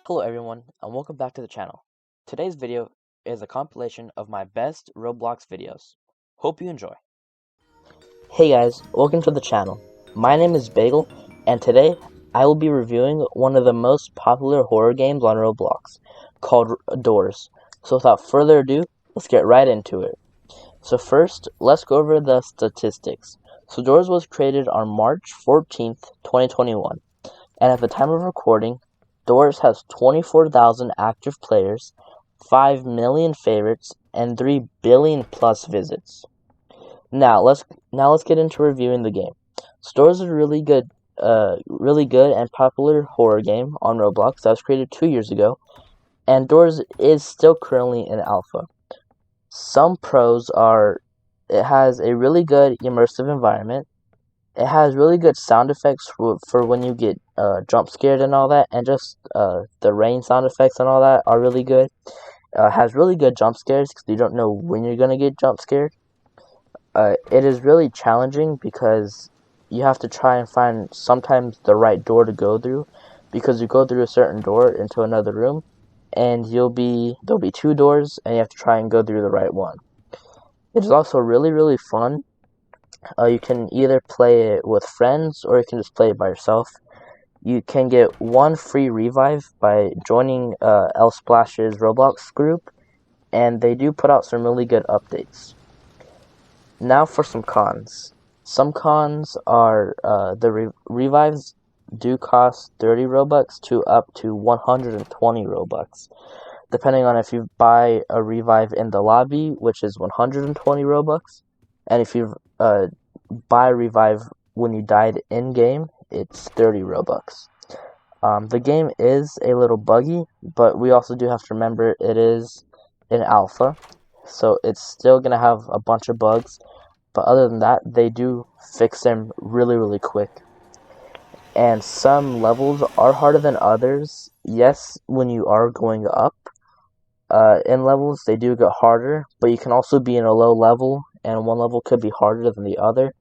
Hello everyone, and welcome back to the channel. Today's video is a compilation of my best Roblox videos. Hope you enjoy. Hey guys, welcome to the channel. My name is Bagel, and today I will be reviewing one of the most popular horror games on Roblox, called Doors. So without further ado, let's get right into it. So first, let's go over the statistics. So Doors was created on March 14th, 2021, and at the time of recording, Doors has 24,000 active players, 5 million favorites, and 3 billion plus visits. Now let's get into reviewing the game. Doors is a really good and popular horror game on Roblox that was created 2 years ago, and Doors is still currently in alpha. Some pros are it has a really good immersive environment. It has really good sound effects for when you get jump scared and all that, and just the rain sound effects and all that are really good. It has really good jump scares because you don't know when you're gonna get jump scared. It is really challenging because you have to try and find sometimes the right door to go through, because you go through a certain door into another room, and there'll be 2 doors, and you have to try and go through the right one. It is also really fun. You can either play it with friends or you can just play it by yourself. You can get 1 free revive by joining L Splash's Roblox group, and they do put out some really good updates. Now for some cons. Some cons are the revives do cost 30 Robux to up to 120 Robux, depending on if you buy a revive in the lobby, which is 120 Robux, and if you buy a revive when you died in-game, it's 30 Robux. The game is a little buggy, but we also do have to remember it is in alpha, so it's still going to have a bunch of bugs, but other than that, they do fix them really quick. And some levels are harder than others. Yes, when you are going up in levels, they do get harder, but you can also be in a low level, and one level could be harder than the other.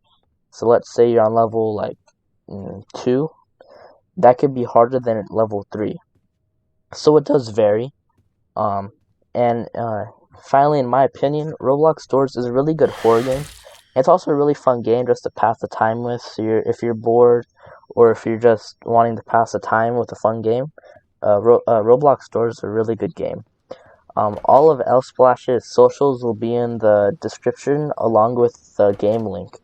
So let's say you're on level like 2, that could be harder than level 3. So it does vary. And finally, in my opinion, Roblox Doors is a really good horror game. It's also a really fun game just to pass the time with. So if you're bored, or if you're just wanting to pass the time with a fun game, Roblox Doors is a really good game. All of L Splash's socials will be in the description along with the game link.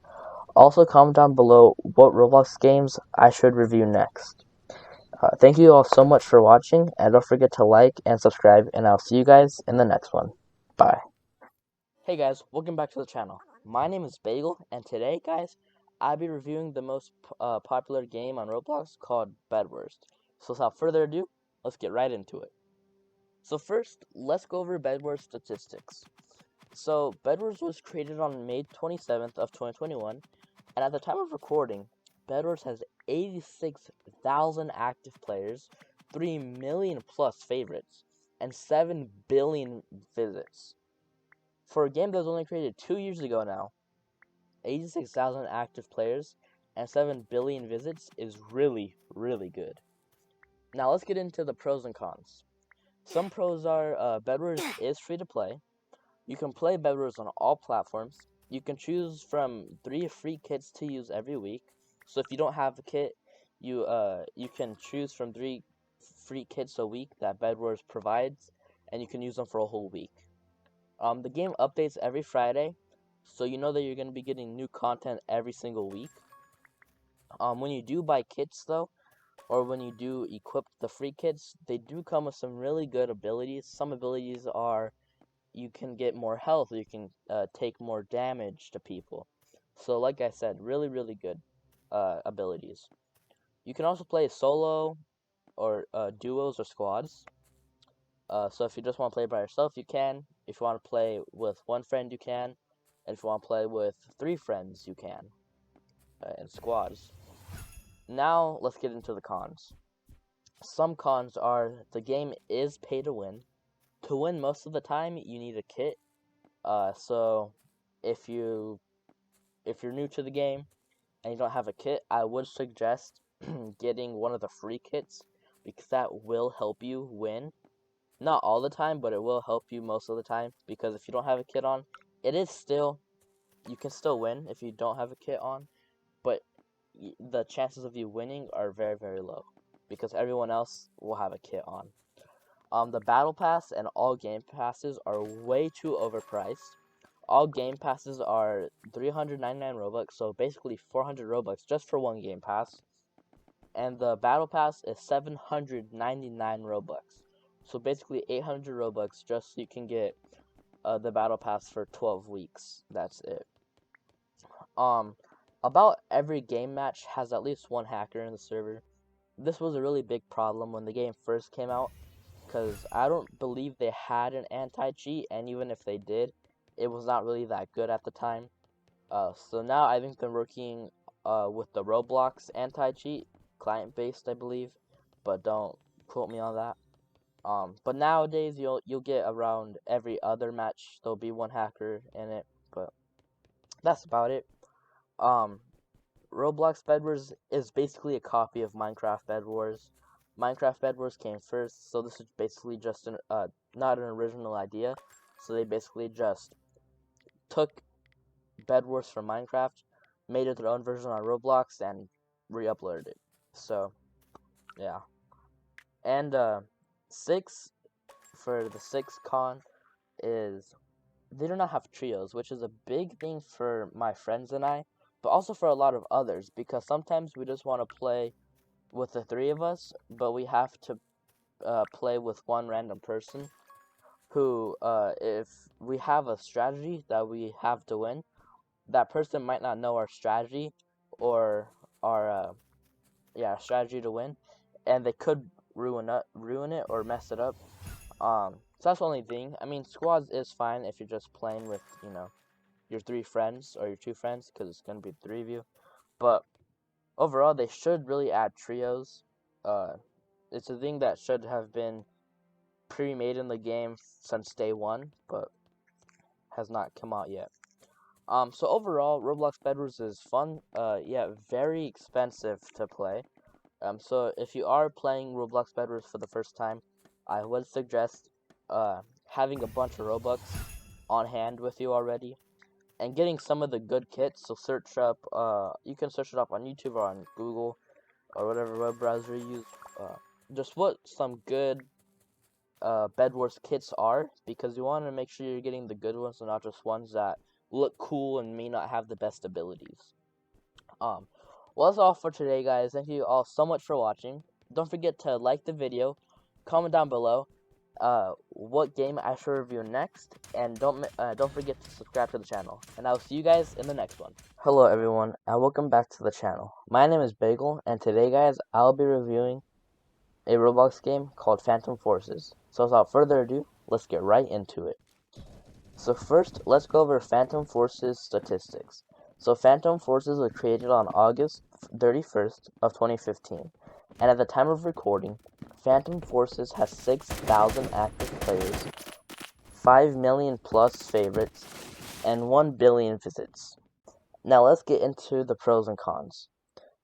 Also, comment down below what Roblox games I should review next. Thank you all so much for watching, and don't forget to like and subscribe, and I'll see you guys in the next one. Bye. Hey guys, welcome back to the channel. My name is Bagel, and today, guys, I'll be reviewing the most popular game on Roblox called BedWars. So without further ado, let's get right into it. So first, let's go over BedWars statistics. So BedWars was created on May 27th of 2021, and at the time of recording, BedWars has 86,000 active players, 3 million plus favorites, and 7 billion visits. For a game that was only created 2 years ago now, 86,000 active players and 7 billion visits is really good. Now let's get into the pros and cons. Some pros are BedWars is free to play. You can play BedWars on all platforms. You can choose from 3 free kits to use every week. So if you don't have a kit, you can choose from 3 free kits a week that BedWars provides, and you can use them for a whole week. The game updates every Friday, so you know that you're going to be getting new content every single week. When you do buy kits though, or when you do equip the free kits, they do come with some really good abilities. Some abilities are you can get more health, you can take more damage to people. So like I said, really good abilities. You can also play solo or duos or squads. So if you just want to play by yourself, you can. If you want to play with 1 friend, you can. And if you want to play with 3 friends, you can. In squads. Now let's get into the cons. Some cons are the game is pay to win. To win most of the time, you need a kit. So if you're new to the game and you don't have a kit, I would suggest getting one of the free kits, because that will help you win. Not all the time, but it will help you most of the time, because if you don't have a kit on, you can still win if you don't have a kit on, but the chances of you winning are very, very low, because everyone else will have a kit on. The Battle Pass and all Game Passes are way too overpriced. All Game Passes are 399 Robux, so basically 400 Robux just for one Game Pass. And the Battle Pass is 799 Robux. So basically 800 Robux just so you can get the Battle Pass for 12 weeks. That's it. About every game match has at least one hacker in the server. This was a really big problem when the game first came out, because I don't believe they had an anti-cheat, and even if they did, it was not really that good at the time. So now I think they're working with the Roblox anti-cheat, client-based, I believe, but don't quote me on that. But nowadays you'll get around every other match there'll be one hacker in it, but that's about it. Roblox BedWars is basically a copy of Minecraft BedWars. Minecraft BedWars came first, so this is basically just not an original idea. So they basically just took BedWars from Minecraft, made it their own version on Roblox, and re-uploaded it. So, yeah. And 6 for the 6 con is they do not have trios, which is a big thing for my friends and I, but also for a lot of others, because sometimes we just want to play with the 3 of us, but we have to play with one random person who, if we have a strategy that we have to win, that person might not know our strategy or our strategy to win, and they could ruin it or mess it up. So that's the only thing. I mean, squads is fine if you're just playing with, your 3 friends or your 2 friends, because it's going to be 3 of you. But overall, they should really add trios. It's a thing that should have been pre-made in the game since day 1, but has not come out yet. So overall, Roblox BedWars is fun, yet very expensive to play. So if you are playing Roblox BedWars for the first time, I would suggest having a bunch of Robux on hand with you already, and getting some of the good kits. So search up, you can search it up on YouTube or on Google or whatever web browser you use. Just what some good BedWars kits are, because you want to make sure you're getting the good ones and not just ones that look cool and may not have the best abilities. Well, that's all for today, guys. Thank you all so much for watching. Don't forget to like the video, comment down below what game I should review next, and don't forget to subscribe to the channel. And I'll see you guys in the next one. Hello, everyone, and welcome back to the channel. My name is Bagel, and today, guys, I'll be reviewing a Roblox game called Phantom Forces. So without further ado, let's get right into it. So first, let's go over Phantom Forces statistics. So Phantom Forces was created on August 31st of 2015, and at the time of recording, Phantom Forces has 6,000 active players, 5 million plus favorites, and 1 billion visits. Now let's get into the pros and cons.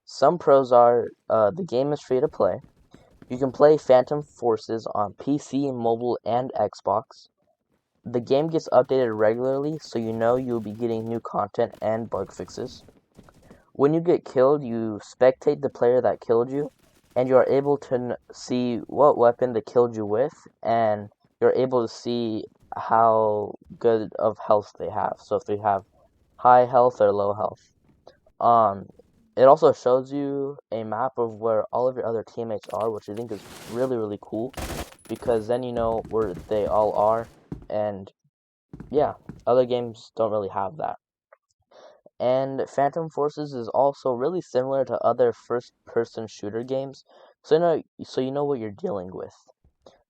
Some pros are, the game is free to play. You can play Phantom Forces on PC, mobile, and Xbox. The game gets updated regularly, so you know you'll be getting new content and bug fixes. When you get killed, you spectate the player that killed you, and you are able to see what weapon they killed you with, and you're able to see how good of health they have. So if they have high health or low health. It also shows you a map of where all of your other teammates are, which I think is really, really cool, because then you know where they all are, and yeah, other games don't really have that. And Phantom Forces is also really similar to other first-person shooter games, so you know what you're dealing with.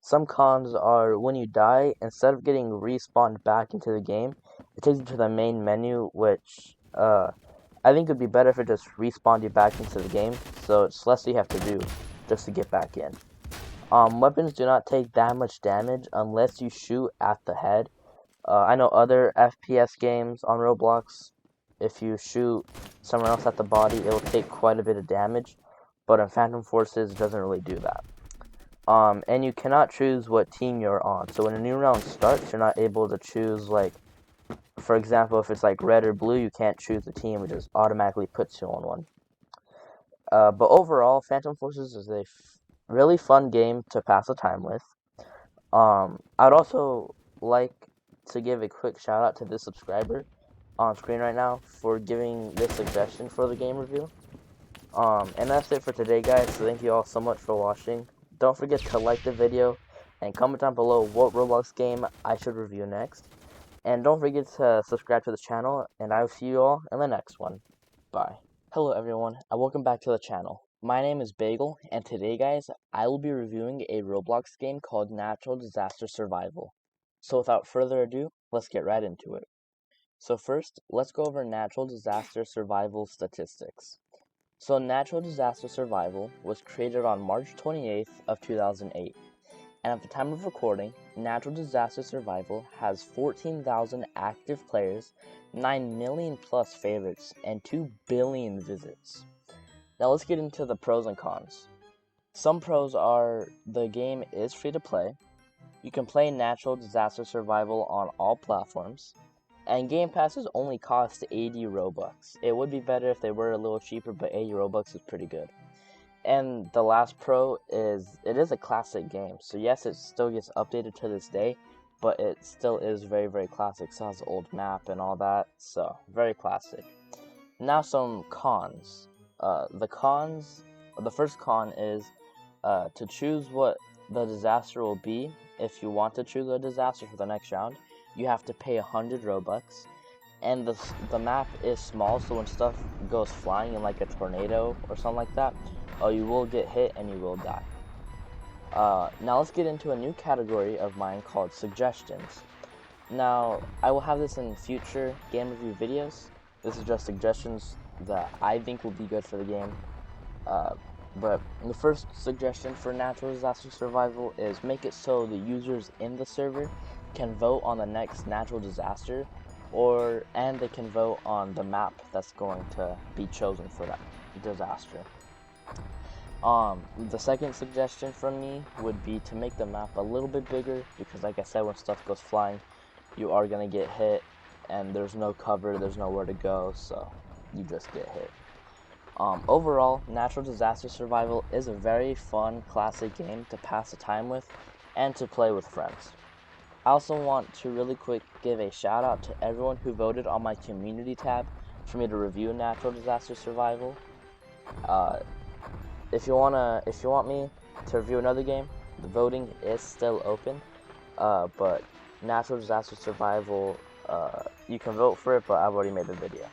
Some cons are when you die, instead of getting respawned back into the game, it takes you to the main menu, which I think it would be better if it just respawned you back into the game, so it's less you have to do just to get back in. Weapons do not take that much damage unless you shoot at the head. I know other FPS games on Roblox, if you shoot someone else at the body, it will take quite a bit of damage, but in Phantom Forces, it doesn't really do that. And you cannot choose what team you're on. So when a new round starts, you're not able to choose, like, for example, if it's like red or blue, you can't choose the team. It just automatically puts you on one. But overall, Phantom Forces is a really fun game to pass the time with. I'd also like to give a quick shout out to this subscriber on screen right now for giving this suggestion for the game review. And that's it for today, guys. So thank you all so much for watching. Don't forget to like the video and comment down below what Roblox game I should review next. And don't forget to subscribe to the channel, and I will see you all in the next one. Bye. Hello everyone, and welcome back to the channel. My name is Bagel, and today, guys, I will be reviewing a Roblox game called Natural Disaster Survival. So without further ado, let's get right into it. So first, let's go over Natural Disaster Survival statistics. So Natural Disaster Survival was created on March 28th of 2008. And at the time of recording, Natural Disaster Survival has 14,000 active players, 9 million plus favorites, and 2 billion visits. Now let's get into the pros and cons. Some pros are the game is free to play, you can play Natural Disaster Survival on all platforms, and Game Passes only cost 80 Robux. It would be better if they were a little cheaper, but 80 Robux is pretty good. And the last pro is, it is a classic game. So yes, it still gets updated to this day, but it still is very, very classic. So it has an old map and all that. So, very classic. Now some cons. The first con is to choose what the disaster will be. If you want to choose a disaster for the next round, you have to pay 100 Robux. And the map is small, so when stuff goes flying in like a tornado or something like that, you will get hit and you will die. Now let's get into a new category of mine called suggestions. Now, I will have this in future game review videos. This is just suggestions that I think will be good for the game. But the first suggestion for Natural Disaster Survival is make it so the users in the server can vote on the next natural disaster, and they can vote on the map that's going to be chosen for that disaster. The second suggestion from me would be to make the map a little bit bigger, because like I said, when stuff goes flying, you are going to get hit, and there's no cover, there's nowhere to go, so you just get hit. Overall, Natural Disaster Survival is a very fun, classic game to pass the time with, and to play with friends. I also want to really quick give a shout out to everyone who voted on my community tab for me to review Natural Disaster Survival. If you want me to review another game, the voting is still open. But Natural Disaster Survival, you can vote for it, but I've already made the video.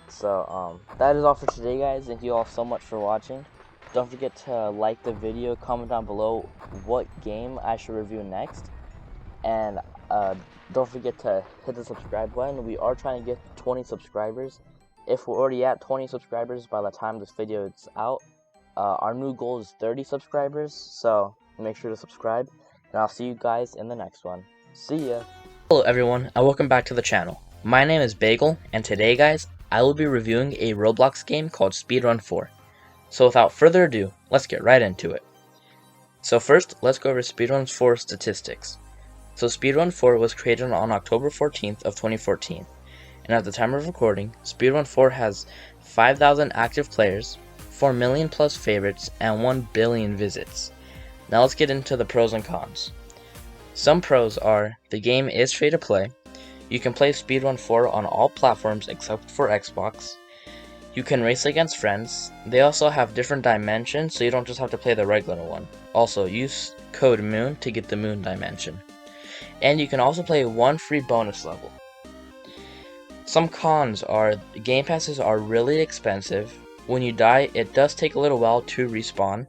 So that is all for today, guys. Thank you all so much for watching. Don't forget to like the video, comment down below what game I should review next, and don't forget to hit the subscribe button. We are trying to get 20 subscribers. If we're already at 20 subscribers by the time this video is out, our new goal is 30 subscribers, so make sure to subscribe, and I'll see you guys in the next one. See ya! Hello everyone, and welcome back to the channel. My name is Bagel, and today, guys, I will be reviewing a Roblox game called Speedrun 4. So without further ado, let's get right into it. So first, let's go over Speedrun 4 statistics. So Speedrun 4 was created on October 14th of 2014, and at the time of recording, Speedrun 4 has 5,000 active players, 4 million plus favorites, and 1 billion visits. Now let's get into the pros and cons. Some pros are, the game is free to play, you can play Speedrun 4 on all platforms except for Xbox, you can race against friends, they also have different dimensions so you don't just have to play the regular one. Also, use code MOON to get the Moon dimension. And you can also play one free bonus level. Some cons are, Game Passes are really expensive. When you die, it does take a little while to respawn.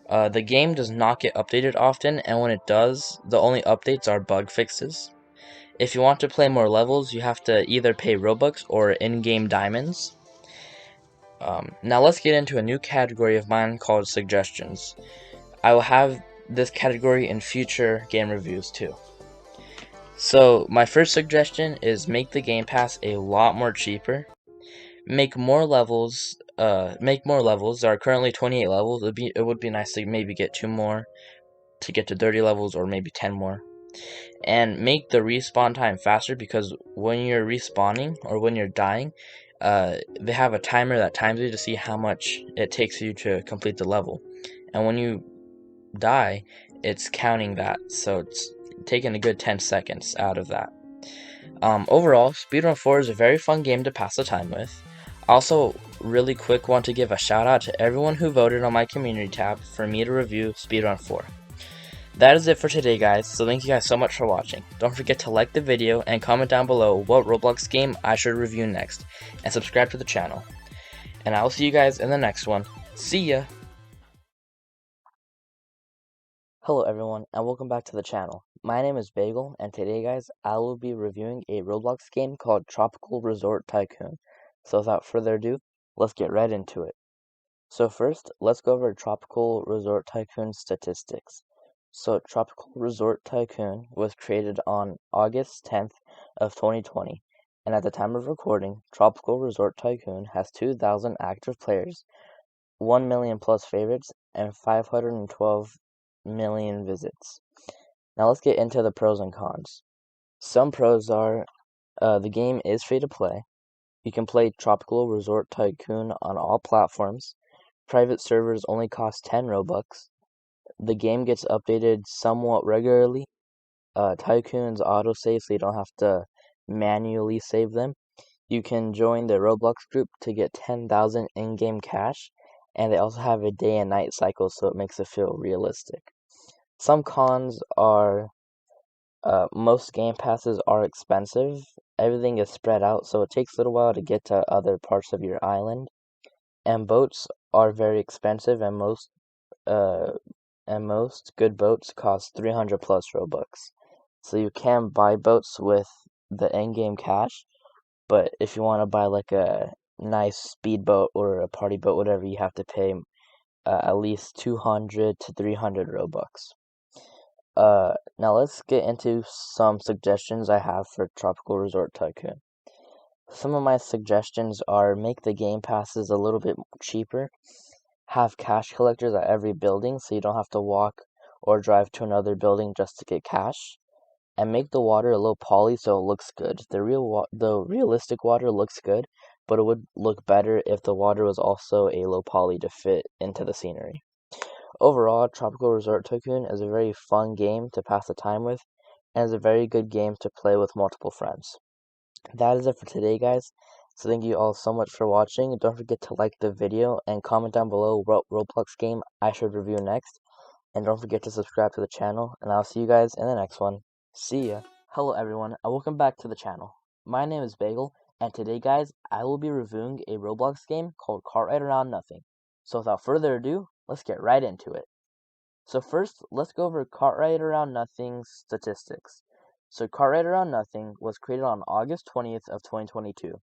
The game does not get updated often, and when it does, the only updates are bug fixes. If you want to play more levels, you have to either pay Robux or in-game diamonds. Now let's get into a new category of mine called suggestions. I will have this category in future game reviews too. So my first suggestion is make the Game Pass a lot more cheaper. Make more levels. There are currently 28 levels. It would be nice to maybe get 2 more, to get to 30 levels or maybe 10 more. And make the respawn time faster, because when you're respawning or when you're dying, they have a timer that times you to see how much it takes you to complete the level. And when you die, it's counting that, so it's taking a good 10 seconds out of that. Overall, Speedrun 4 is a very fun game to pass the time with. Also, really quick, want to give a shout out to everyone who voted on my community tab for me to review Speedrun 4. That is it for today, guys, so thank you guys so much for watching. Don't forget to like the video and comment down below what Roblox game I should review next, and subscribe to the channel. And I will see you guys in the next one. See ya! Hello everyone, and welcome back to the channel. My name is Bagel, and today, guys, I will be reviewing a Roblox game called Tropical Resort Tycoon. So without further ado, let's get right into it. So first, let's go over Tropical Resort Tycoon statistics. So Tropical Resort Tycoon was created on August 10th of 2020, and at the time of recording, Tropical Resort Tycoon has 2,000 active players, 1 million plus favorites, and 512 million visits. Now let's get into the pros and cons. Some pros are, the game is free to play. You can play Tropical Resort Tycoon on all platforms. Private servers only cost 10 Robux. The game gets updated somewhat regularly. Tycoons autosave, so you don't have to manually save them. You can join the Roblox group to get 10,000 in-game cash, and they also have a day and night cycle, so it makes it feel realistic. Some cons are, most game passes are expensive. Everything is spread out, so it takes a little while to get to other parts of your island. And boats are very expensive, and most good boats cost 300 plus Robux. So you can buy boats with the in-game cash, but if you want to buy like a nice speedboat or a party boat, whatever, you have to pay at least 200 to 300 Robux. Now let's get into some suggestions I have for Tropical Resort Tycoon. Some of my suggestions are: make the game passes a little bit cheaper, have cash collectors at every building so you don't have to walk or drive to another building just to get cash, and make the water a little poly so it looks good. The realistic water looks good, but it would look better if the water was also a low poly to fit into the scenery. Overall, Tropical Resort Tycoon is a very fun game to pass the time with, and is a very good game to play with multiple friends. That is it for today, guys. So thank you all so much for watching. Don't forget to like the video and comment down below what Roblox game I should review next. And don't forget to subscribe to the channel, and I'll see you guys in the next one. See ya! Hello everyone, and welcome back to the channel. My name is Bagel, and today, guys, I will be reviewing a Roblox game called Cart Ride Around Nothing. So without further ado, let's get right into it. So first, let's go over Cart Ride Around Nothing's statistics. So Cart Ride Around Nothing was created on August 20th of 2022,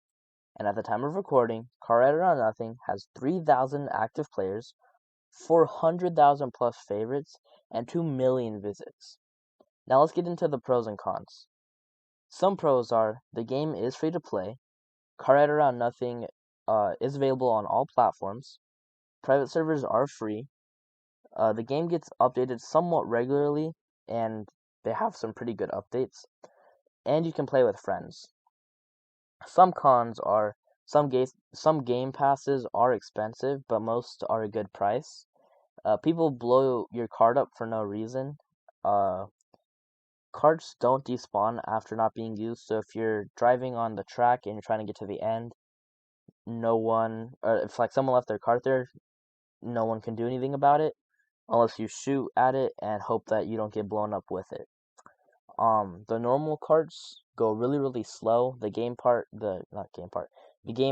and at the time of recording, Cart Ride Around Nothing has 3,000 active players, 400,000 plus favorites, and 2 million visits. Now let's get into the pros and cons. Some pros are: the game is free to play, Cart Ride Around Nothing is available on all platforms, private servers are free, the game gets updated somewhat regularly, and they have some pretty good updates, and you can play with friends. Some cons are: some game passes are expensive, but most are a good price. People blow your card up for no reason. Carts don't despawn after not being used, so if you're driving on the track and you're trying to get to the end, if like someone left their cart there, no one can do anything about it unless you shoot at it and hope that you don't get blown up with it. The normal carts go really, really slow. The game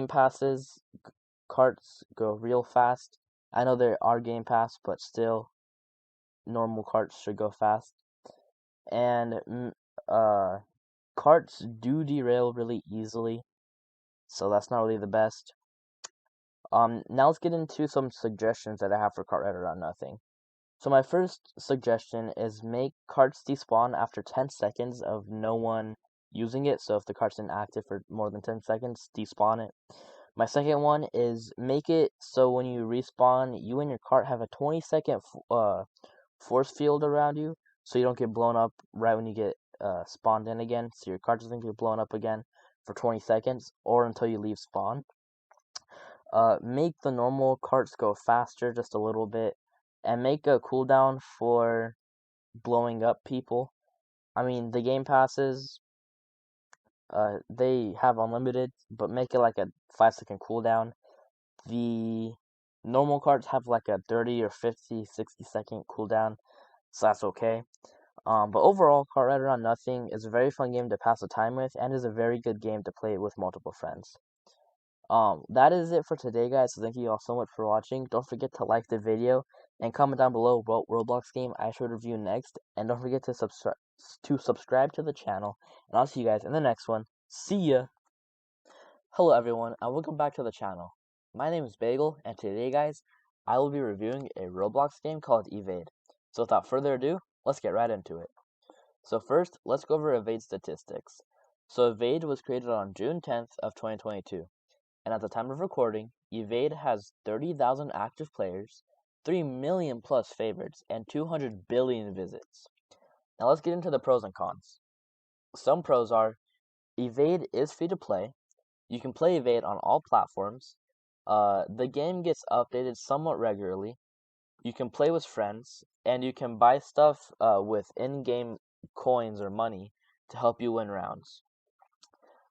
passes carts go real fast. I know there are game pass, but still, normal carts should go fast. And carts do derail really easily, so that's not really the best. Now let's get into some suggestions that I have for Cart Ride Around Nothing. So my first suggestion is make carts despawn after 10 seconds of no one using it. So if the cart's inactive for more than 10 seconds, despawn it. My second one is make it so when you respawn, you and your cart have a 20-second force field around you, so you don't get blown up right when you get spawned in again. So your card doesn't get blown up again for 20 seconds or until you leave spawn. Make the normal carts go faster just a little bit, and make a cooldown for blowing up people. I mean, the game passes, they have unlimited, but make it like a 5-second cooldown. The normal cards have like a 30 or 50, 60-second cooldown, so that's okay. But overall, Kart Rider on Nothing is a very fun game to pass the time with, and is a very good game to play with multiple friends. That is it for today, guys. So thank you all so much for watching. Don't forget to like the video and comment down below what Roblox game I should review next. And don't forget to subscribe to the channel. And I'll see you guys in the next one. See ya! Hello everyone, and welcome back to the channel. My name is Bagel, and today, guys, I will be reviewing a Roblox game called Evade. So without further ado, let's get right into it. So first, let's go over Evade statistics. So Evade was created on June 10th of 2022. And at the time of recording, Evade has 30,000 active players, 3 million plus favorites, and 200 billion visits. Now let's get into the pros and cons. Some pros are, Evade is free to play. You can play Evade on all platforms. The game gets updated somewhat regularly. You can play with friends, and you can buy stuff with in-game coins or money to help you win rounds.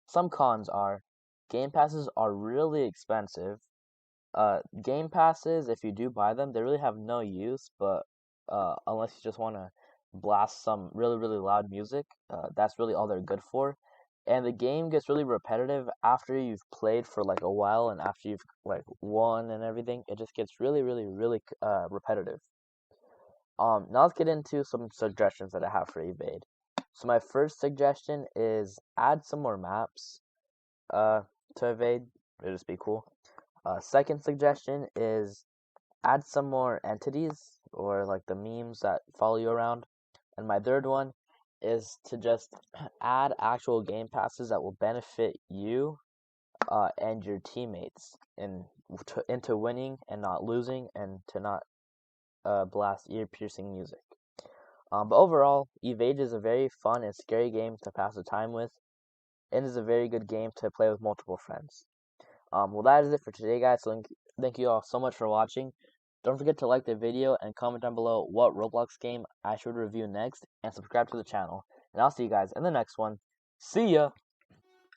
Some cons are, game passes are really expensive. Game passes, if you do buy them, they really have no use, but unless you just want to blast some really, really loud music, that's really all they're good for. And the game gets really repetitive after you've played for like a while, and after you've like won and everything, it just gets really, really, really repetitive. Now let's get into some suggestions that I have for Evade. So my first suggestion is add some more maps to Evade. It'll just be cool. Second suggestion is add some more entities, or like the memes that follow you around. And my third one is to just add actual game passes that will benefit you and your teammates into winning and not losing, and to not blast ear-piercing music. But overall, Evade is a very fun and scary game to pass the time with, and is a very good game to play with multiple friends. Well, that is it for today, guys. So thank you all so much for watching. Don't forget to like the video and comment down below what Roblox game I should review next, and subscribe to the channel. And I'll see you guys in the next one. See ya!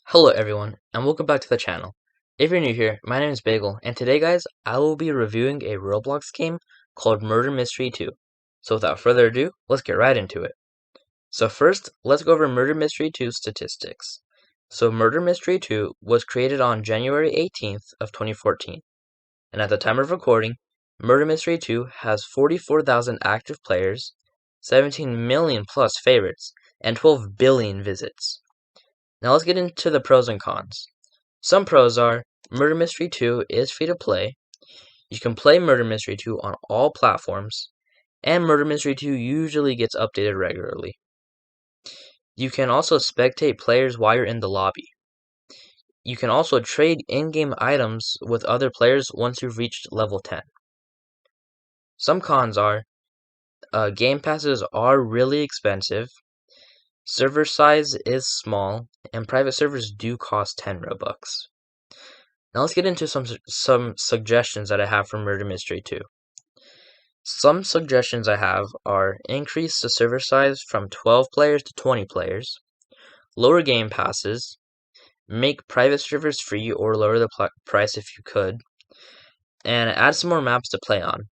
Hello everyone, and welcome back to the channel. If you're new here, my name is Bagel, and today, guys, I will be reviewing a Roblox game called Murder Mystery 2. So without further ado, let's get right into it. So first, let's go over Murder Mystery 2 statistics. So Murder Mystery 2 was created on January 18th of 2014. And at the time of recording, Murder Mystery 2 has 44,000 active players, 17 million plus favorites, and 12 billion visits. Now let's get into the pros and cons. Some pros are, Murder Mystery 2 is free to play. You can play Murder Mystery 2 on all platforms, and Murder Mystery 2 usually gets updated regularly. You can also spectate players while you're in the lobby. You can also trade in-game items with other players once you've reached level 10. Some cons are, game passes are really expensive, server size is small, and private servers do cost 10 Robux. Now let's get into some suggestions that I have for Murder Mystery 2. Some suggestions I have are, increase the server size from 12 players to 20 players, lower game passes, make private servers free or lower the price if you could, and add some more maps to play on.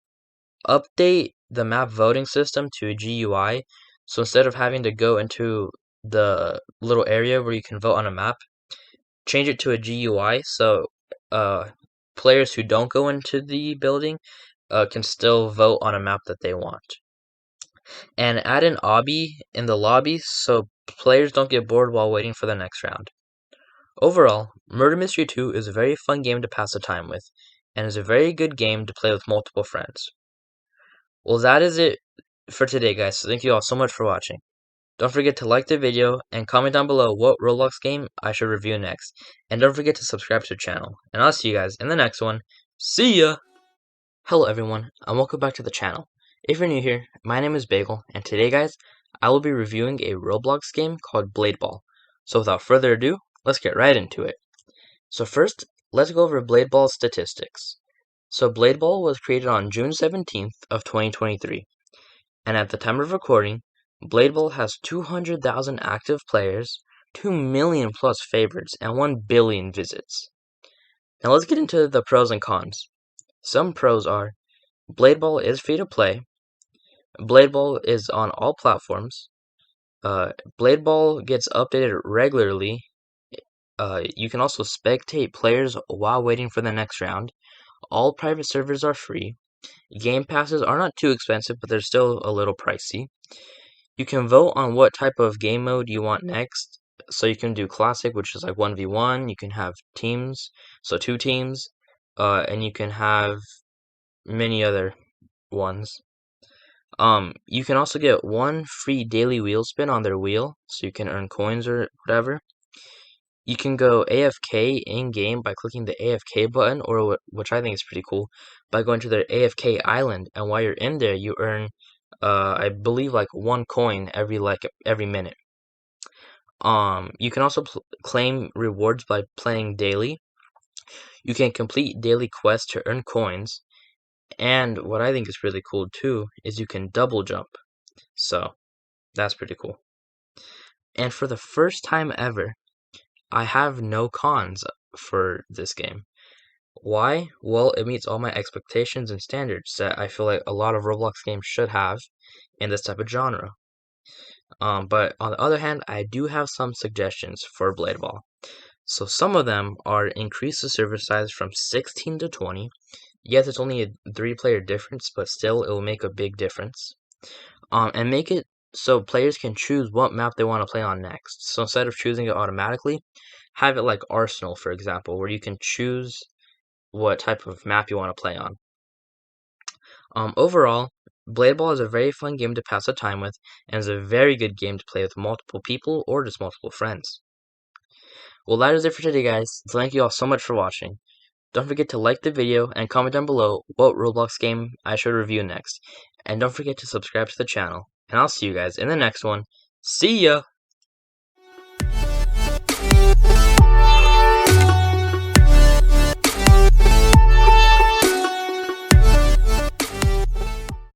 Update the map voting system to a GUI, so instead of having to go into the little area where you can vote on a map, change it to a GUI so players who don't go into the building can still vote on a map that they want. And add an obby in the lobby so players don't get bored while waiting for the next round. Overall, Murder Mystery 2 is a very fun game to pass the time with, and is a very good game to play with multiple friends. Well, that is it for today, guys, so thank you all so much for watching. Don't forget to like the video and comment down below what Roblox game I should review next. And don't forget to subscribe to the channel. And I'll see you guys in the next one. See ya! Hello everyone, and welcome back to the channel. If you're new here, my name is Bagel, and today, guys, I will be reviewing a Roblox game called Blade Ball. So without further ado, let's get right into it. So first, let's go over Blade Ball's statistics. So Blade Ball was created on June 17th of 2023, and at the time of recording, Blade Ball has 200,000 active players, 2 million plus favorites, and 1 billion visits. Now let's get into the pros and cons. Some pros are Blade Ball is free to play. Blade Ball is on all platforms. Blade Ball gets updated regularly. You can also spectate players while waiting for the next round. All private servers are free. Game passes are not too expensive, but they're still a little pricey. You can vote on what type of game mode you want next. So you can do classic, which is like 1v1. You can have teams, so 2 teams. And you can have many other ones. You can also get 1 free daily wheel spin on their wheel, so you can earn coins or whatever. You can go AFK in-game by clicking the AFK button, or which I think is pretty cool, by going to their AFK island, and while you're in there, you earn, I believe, like 1 coin every minute. You can also claim rewards by playing daily. You can complete daily quests to earn coins. And what I think is really cool too is you can double jump. So that's pretty cool. And for the first time ever, I have no cons for this game. Why? Well, it meets all my expectations and standards that I feel like a lot of Roblox games should have in this type of genre. But on the other hand, I do have some suggestions for Blade Ball. So some of them are increase the server size from 16 to 20. Yes, it's only a 3-player difference, but still it will make a big difference. And make it so players can choose what map they want to play on next. So instead of choosing it automatically, have it like Arsenal, for example, where you can choose what type of map you want to play on. Overall, Blade Ball is a very fun game to pass the time with, and is a very good game to play with multiple people or just multiple friends. Well, that is it for today, guys. Thank you all so much for watching. Don't forget to like the video and comment down below what Roblox game I should review next. And don't forget to subscribe to the channel. And I'll see you guys in the next one. See ya!